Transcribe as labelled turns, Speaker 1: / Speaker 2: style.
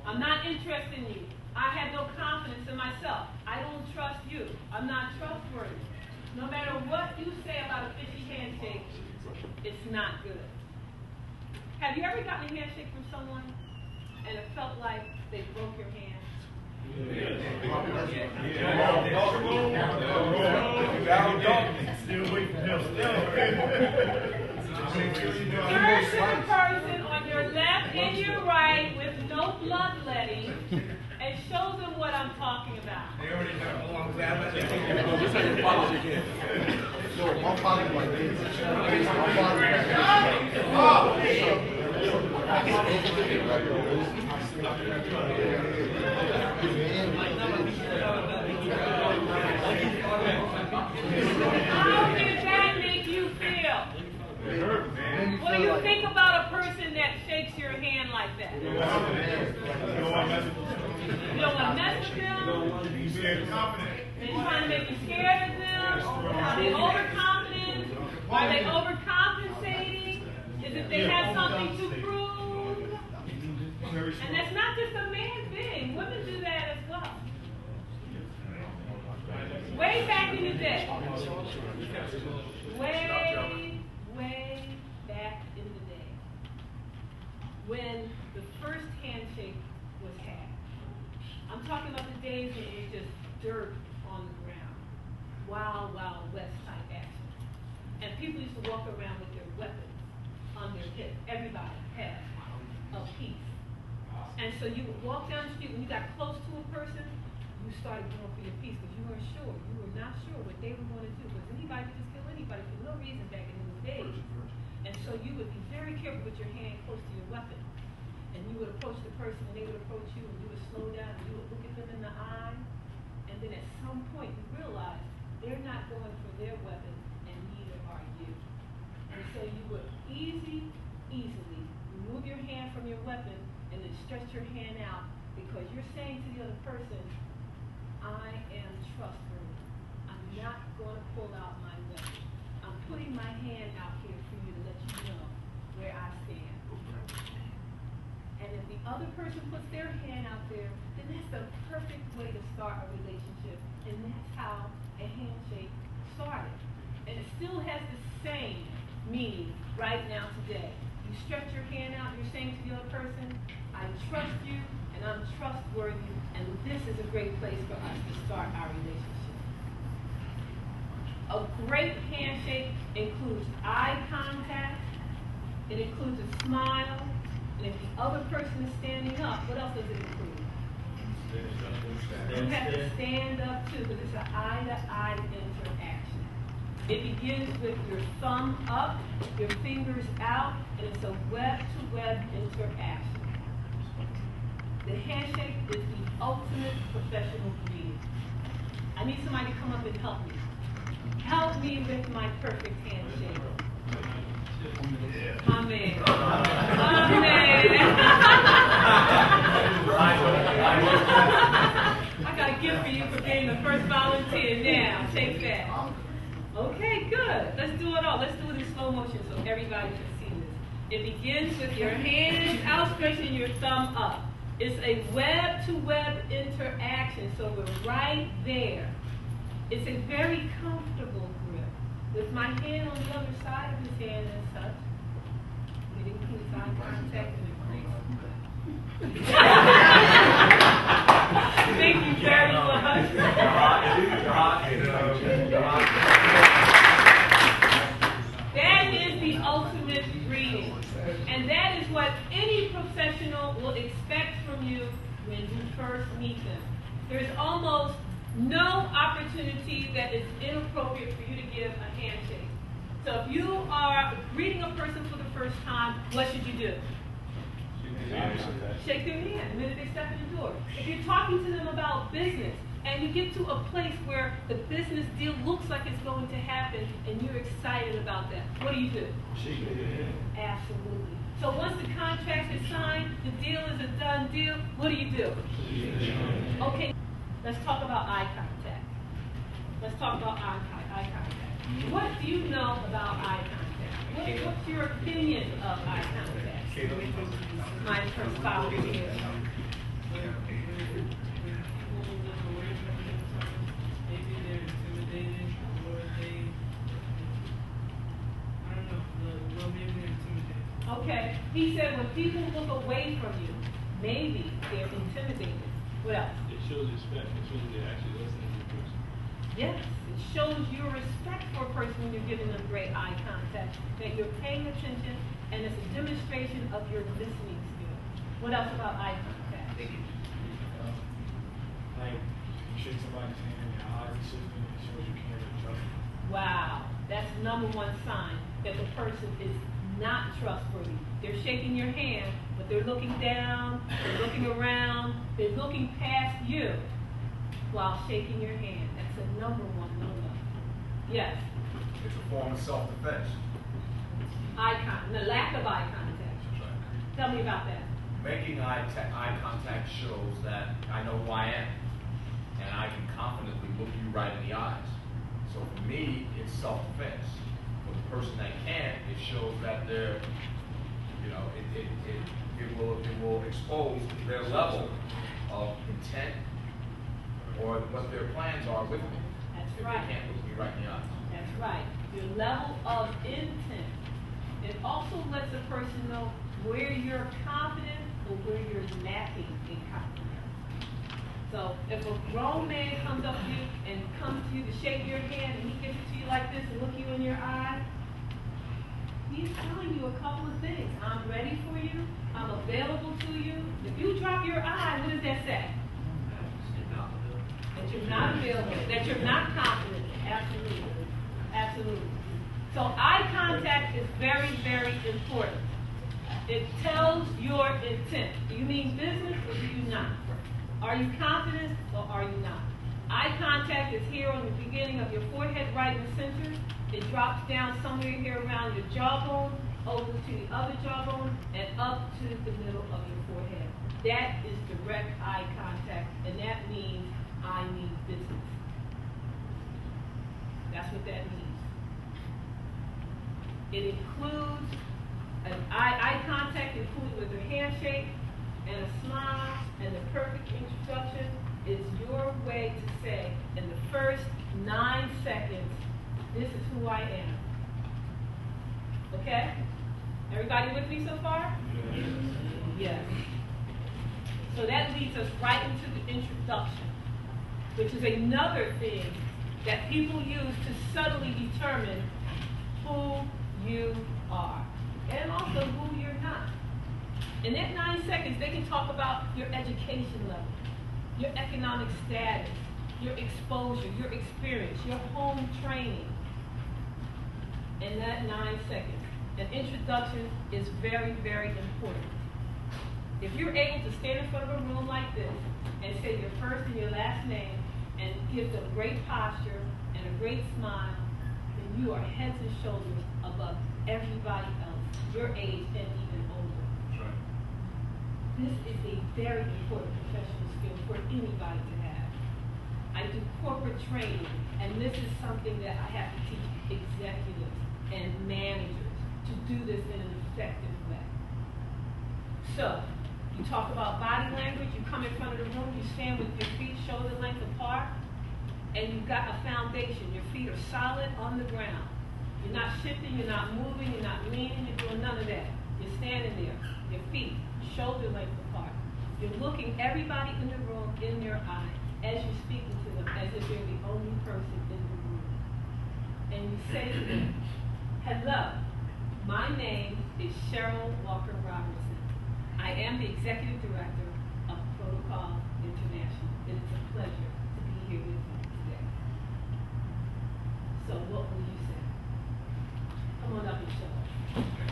Speaker 1: I'm not interested in you. I have no confidence in myself. I don't trust you. I'm not trustworthy. No matter what you say about a fishy handshake, it's not good. Have you ever gotten a handshake from someone and it felt like they broke your hand? Turn to the person on your left and your right with no bloodletting and show them what I'm talking about.
Speaker 2: They already know a long time.
Speaker 3: This how you follow again.
Speaker 4: No, one body like this. One
Speaker 1: How did that make you feel? What do you think about a person that shakes your hand like that? You don't want to mess with them? They're trying to make you scared of them? Are they overconfident? Are they overcompensating? Is it they have something to prove? And that's not just a man thing. Women do that as well. Way back in the day. Way back in the day. When the first handshake was had. I'm talking about the days when it was just dirt on the ground. Wild West type action. And people used to walk around with their weapons on their hips. Everybody had a piece. And so you would walk down the street, when you got close to a person, you started going for your piece because you weren't sure. You were not sure what they were going to do. Because anybody could just kill anybody for no reason back in those days. And so you would be very careful with your hand close to your weapon. And you would approach the person and they would approach you and you would slow down and you would look at them in the eye. And then at some point you realize they're not going for their weapon and neither are you. And so you would easily remove your hand from your weapon and then stretch your hand out because you're saying to the other person, I am trustworthy. I'm not going to pull out my weapon. I'm putting my hand out here for you to let you know where I stand. And if the other person puts their hand out there, then that's the perfect way to start a relationship. And that's how a handshake started. And it still has the same meaning right now today. You stretch your hand out, you're saying to the other person, I trust you and I'm trustworthy, and this is a great place for us to start our relationship. A great handshake includes eye contact, it includes a smile, and if the other person is standing up, what else does it include? You have to stand up too, because it's an eye-to-eye interaction. It begins with your thumb up, your fingers out, and it's a web-to-web interaction. The handshake is the ultimate professional greeting. I need somebody to come up and help me. Help me with my perfect handshake. Amen. Amen. I got a gift for you for being the first volunteer. Now, take that. Okay, good. Let's do it all. Let's do it in slow motion so everybody can see this. It begins with your hands outstretched and your thumb up. It's a web-to-web interaction, so we're right there. It's a very comfortable grip. With my hand on the other side of his hand as such, it includes eye contact and increase. Thank you very much. That is the ultimate greeting. And that is what any professional will expect from you when you first meet them. There's almost no opportunity that is inappropriate for you to give a handshake. So if you are greeting a person for the first time, what should you do? Shake their hand the minute they step in the door. If you're talking to them about business and you get to a place where the business deal looks like it's going to happen and you're excited about that, what do? Absolutely. So once the contract is signed, the deal is a done deal, what do? Okay, let's talk about eye contact. Let's talk about eye contact. What do you know about eye contact? What's your opinion of eye contact? My first volunteer. He said when people look away from you, maybe they're intimidated. What else?
Speaker 3: It shows respect. It shows they're actually listening to the person.
Speaker 1: Yes, it shows your respect for a person when you're giving them great eye contact, that you're paying attention, and it's a demonstration of your listening skills. What else about eye contact?
Speaker 2: Like, you shake somebody's hand in your eyes, it shows you care and trust.
Speaker 1: Wow, that's the number one sign that the person is not trustworthy. They're shaking your hand, but they're looking down, they're looking around, they're looking past you while shaking your hand. That's the number one no-no. Yes?
Speaker 4: It's a form of self-defense.
Speaker 1: The lack of eye contact. Tell me about that.
Speaker 5: Making eye contact shows that I know who I am, and I can confidently look you right in the eyes. So for me, it's self-defense. For the person that can't, it shows that they're, it will expose their level of intent or what their plans are with me.
Speaker 1: That's
Speaker 5: if
Speaker 1: right.
Speaker 5: They can't look me right in the eyes.
Speaker 1: That's right. Your level of intent. It also lets the person know where you're confident or where you're lacking in confidence. So if a grown man comes up to you and comes to you to shake your hand and he gives it to you like this and look you in your eye, he's telling you a couple of things. I'm ready for you. I'm available to you. If you drop your eye, what does that say? That you're not available, that you're not confident. Absolutely. Absolutely. So eye contact is very, very important. It tells your intent. Do you mean business or do you not? Are you confident or are you not? Eye contact is here on the beginning of your forehead, right in the center. It drops down somewhere here around your jawbone, over to the other jawbone, and up to the middle of your forehead. That is direct eye contact, and that means I mean business. That's what that means. It includes eye contact, included with a handshake and a smile, and the perfect introduction is your way to say, in the first 9 seconds, this is who I am. Okay? Everybody with me so far? Yes. So that leads us right into the introduction, which is another thing that people use to subtly determine who you are and also who you're not. In that 9 seconds, they can talk about your education level, your economic status, your exposure, your experience, your home training. In that 9 seconds, an introduction is very, very important. If you're able to stand in front of a room like this and say your first and your last name and give them great posture and a great smile, then you are heads and shoulders above everybody else, your age and even older.
Speaker 3: That's right.
Speaker 1: This is a very important professional skill for anybody to have. I do corporate training, and this is something that I have to teach executives and managers to do this in an effective way. So, you talk about body language, you come in front of the room, you stand with your feet shoulder length apart, and you've got a foundation. Your feet are solid on the ground. You're not shifting, you're not moving, you're not leaning, you're doing none of that. You're standing there, your feet shoulder length apart. You're looking everybody in the room in your eye as you're speaking to them as if you're the only person in the room. And you say to them, hello, my name is Cheryl Walker-Robertson. I am the Executive Director of Protocol International. It is a pleasure